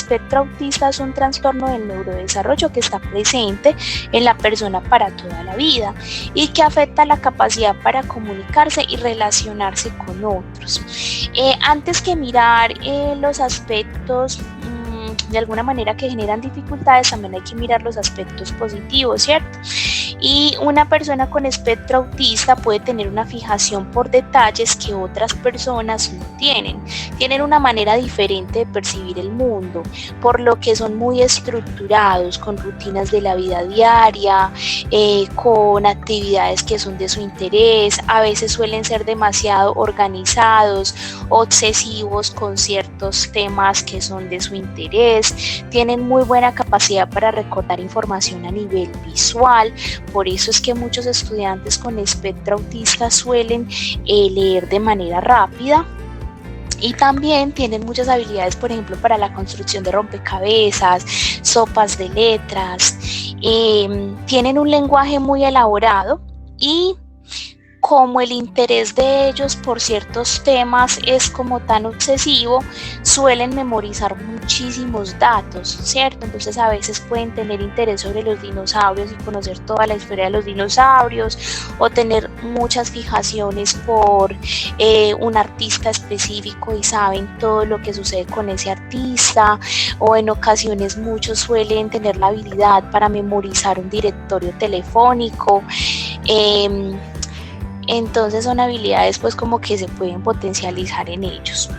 espectro autista es un trastorno del neurodesarrollo que está presente en la persona para toda la vida y que afecta la capacidad para comunicarse y relacionarse con otros. Antes que mirar los aspectos de alguna manera que generan dificultades, también hay que mirar los aspectos positivos, ¿cierto? Y una persona con espectro autista puede tener una fijación por detalles que otras personas no tienen. Tienen una manera diferente de percibir el mundo, por lo que son muy estructurados, con rutinas de la vida diaria, con actividades que son de su interés. A veces suelen ser demasiado organizados, obsesivos con ciertos temas que son de su interés. Tienen muy buena capacidad para recordar información a nivel visual. Por eso es que muchos estudiantes con espectro autista suelen leer de manera rápida y también tienen muchas habilidades, por ejemplo, para la construcción de rompecabezas, sopas de letras, tienen un lenguaje muy elaborado y como el interés de ellos por ciertos temas es como tan obsesivo, suelen memorizar muchísimos datos, ¿cierto? Entonces a veces pueden tener interés sobre los dinosaurios y conocer toda la historia de los dinosaurios, o tener muchas fijaciones por un artista específico y saben todo lo que sucede con ese artista, o en ocasiones muchos suelen tener la habilidad para memorizar un directorio telefónico. Entonces son habilidades pues como que se pueden potencializar en ellos.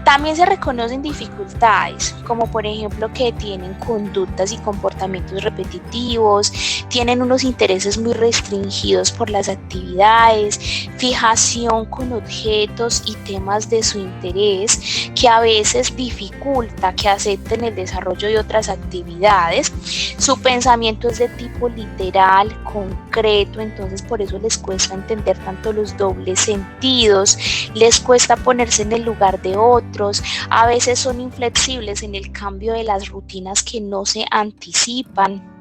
También se reconocen dificultades, como por ejemplo que tienen conductas y comportamientos repetitivos, tienen unos intereses muy restringidos por las actividades, fijación con objetos y temas de su interés, que a veces dificulta que acepten el desarrollo de otras actividades. Su pensamiento es de tipo literal, concreto, entonces por eso les cuesta entender tanto los dobles sentidos, les cuesta ponerse en el lugar de otros. A veces son inflexibles en el cambio de las rutinas que no se anticipan.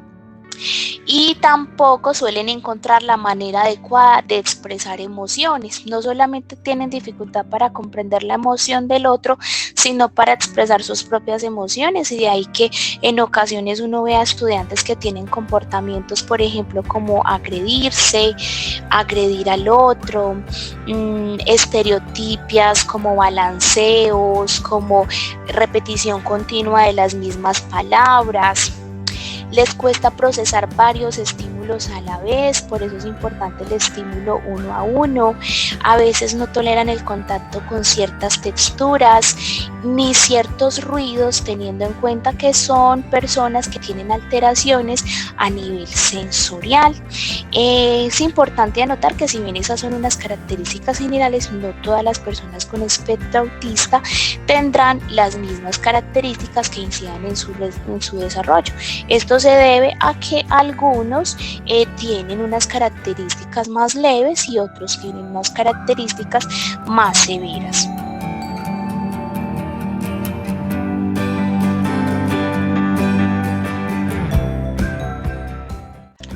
Y tampoco suelen encontrar la manera adecuada de expresar emociones. No solamente tienen dificultad para comprender la emoción del otro, sino para expresar sus propias emociones, y de ahí que en ocasiones uno ve a estudiantes que tienen comportamientos, por ejemplo, como agredirse, agredir al otro, estereotipias como balanceos, como repetición continua de las mismas palabras. Les cuesta procesar varios estímulos a la vez, por eso es importante el estímulo uno a uno. A veces no toleran el contacto con ciertas texturas ni ciertos ruidos, teniendo en cuenta que son personas que tienen alteraciones a nivel sensorial. Es importante anotar que si bien esas son unas características generales, no todas las personas con espectro autista tendrán las mismas características que incidan en su desarrollo. Esto se debe a que algunos tienen unas características más leves y otros tienen unas características más severas.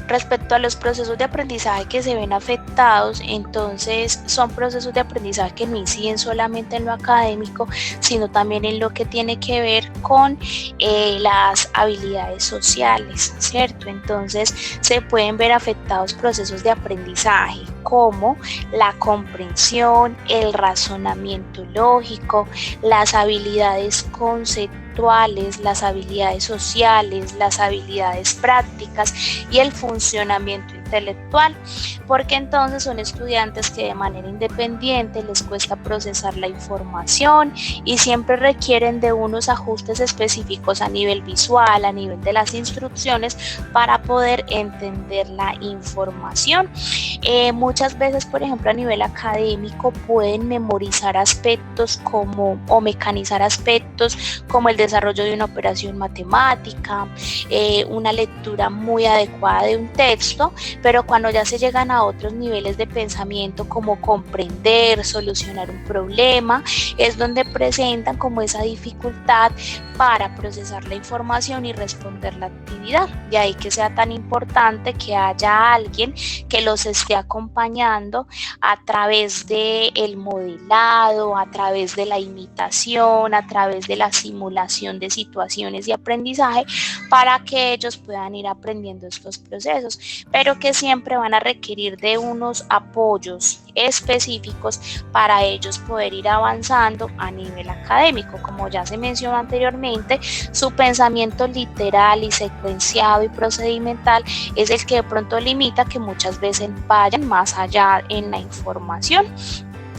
Respecto a los procesos de aprendizaje que se ven afectados, entonces son procesos de aprendizaje que no inciden solamente en lo académico, sino también en lo que tiene que ver con las habilidades sociales, ¿cierto? Entonces se pueden ver afectados procesos de aprendizaje como la comprensión, el razonamiento lógico, las habilidades conceptuales, las habilidades sociales, las habilidades prácticas y el funcionamiento intelectual, porque entonces son estudiantes que de manera independiente les cuesta procesar la información y siempre requieren de unos ajustes específicos a nivel visual, a nivel de las instrucciones, para poder entender la información. Muchas veces, por ejemplo, a nivel académico pueden memorizar aspectos o mecanizar aspectos como el desarrollo de una operación matemática, una lectura muy adecuada de un texto, pero cuando ya se llegan a otros niveles de pensamiento como comprender, solucionar un problema, es donde presentan como esa dificultad para procesar la información y responder la actividad. De ahí que sea tan importante que haya alguien que los esté acompañando a través del modelado, a través de la imitación, a través de la simulación de situaciones de aprendizaje, para que ellos puedan ir aprendiendo estos procesos, pero que siempre van a requerir de unos apoyos específicos para ellos poder ir avanzando a nivel académico. Como ya se mencionó anteriormente, su pensamiento literal y secuenciado y procedimental es el que de pronto limita que muchas veces vayan más allá en la información.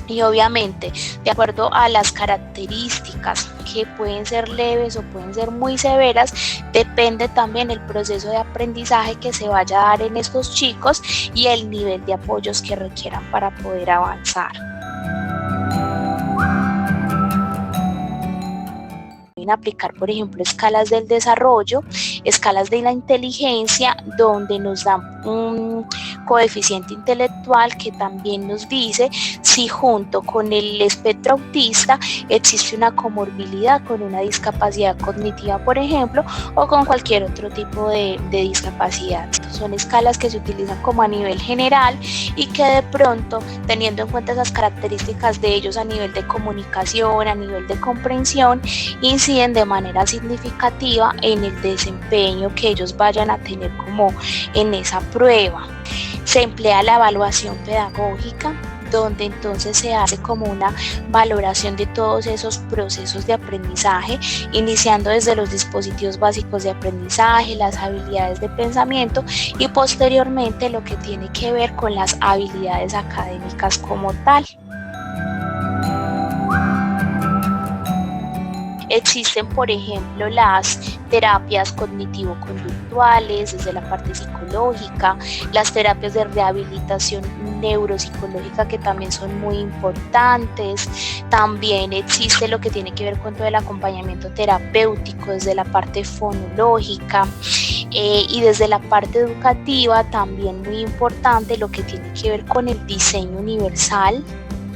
Y obviamente, de acuerdo a las características que pueden ser leves o pueden ser muy severas, depende también el proceso de aprendizaje que se vaya a dar en estos chicos y el nivel de apoyos que requieran para poder avanzar. Pueden aplicar, por ejemplo, escalas del desarrollo, escalas de la inteligencia, donde nos dan un coeficiente intelectual que también nos dice si junto con el espectro autista existe una comorbilidad con una discapacidad cognitiva, por ejemplo, o con cualquier otro tipo de discapacidad. Son escalas que se utilizan como a nivel general y que de pronto, teniendo en cuenta esas características de ellos a nivel de comunicación, a nivel de comprensión, inciden de manera significativa en el desempeño que ellos vayan a tener como en esa prueba. Se emplea la evaluación pedagógica, donde entonces se hace como una valoración de todos esos procesos de aprendizaje, iniciando desde los dispositivos básicos de aprendizaje, las habilidades de pensamiento y posteriormente lo que tiene que ver con las habilidades académicas como tal. Existen, por ejemplo, las terapias cognitivo-conductuales desde la parte psicológica, las terapias de rehabilitación neuropsicológica que también son muy importantes. También existe lo que tiene que ver con todo el acompañamiento terapéutico desde la parte fonológica. Y desde la parte educativa también muy importante lo que tiene que ver con el diseño universal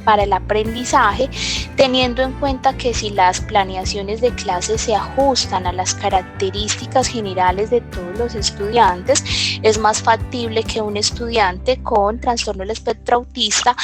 para el aprendizaje, teniendo en cuenta que si las planeaciones de clases se ajustan a las características generales de todos los estudiantes, es más factible que un estudiante con trastorno del espectro autista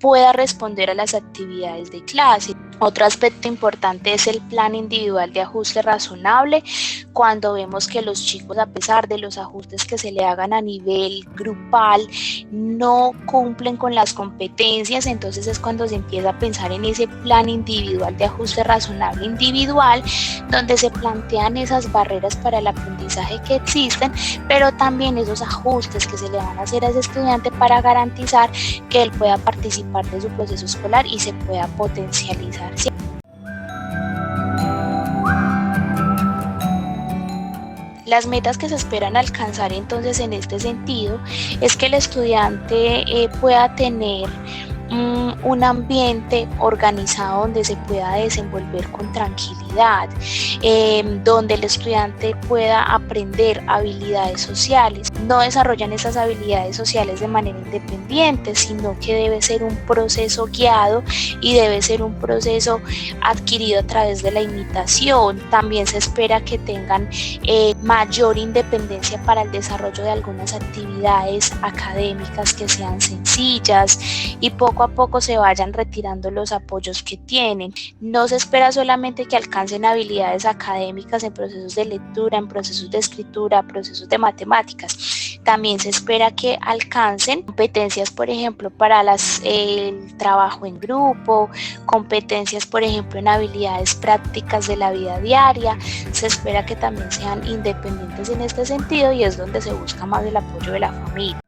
pueda responder a las actividades de clase. Otro aspecto importante es el plan individual de ajuste razonable. Cuando vemos que los chicos, a pesar de los ajustes que se le hagan a nivel grupal, no cumplen con las competencias, entonces es cuando se empieza a pensar en ese plan individual de ajuste razonable individual, donde se plantean esas barreras para el aprendizaje que existen, pero también esos ajustes que se le van a hacer a ese estudiante para garantizar que él pueda participar de su proceso escolar y se pueda potencializar. Las metas que se esperan alcanzar entonces en este sentido es que el estudiante pueda tener un ambiente organizado donde se pueda desenvolver con tranquilidad, donde el estudiante pueda aprender habilidades sociales. No desarrollan esas habilidades sociales de manera independiente, sino que debe ser un proceso guiado y debe ser un proceso adquirido a través de la imitación. También se espera que tengan mayor independencia para el desarrollo de algunas actividades académicas que sean sencillas y poco a poco se vayan retirando los apoyos que tienen. No se espera solamente que alcancen habilidades académicas en procesos de lectura, en procesos de escritura, procesos de matemáticas. También se espera que alcancen competencias, por ejemplo, para el trabajo en grupo, competencias, por ejemplo, en habilidades prácticas de la vida diaria. Se espera que también sean independientes en este sentido y es donde se busca más el apoyo de la familia.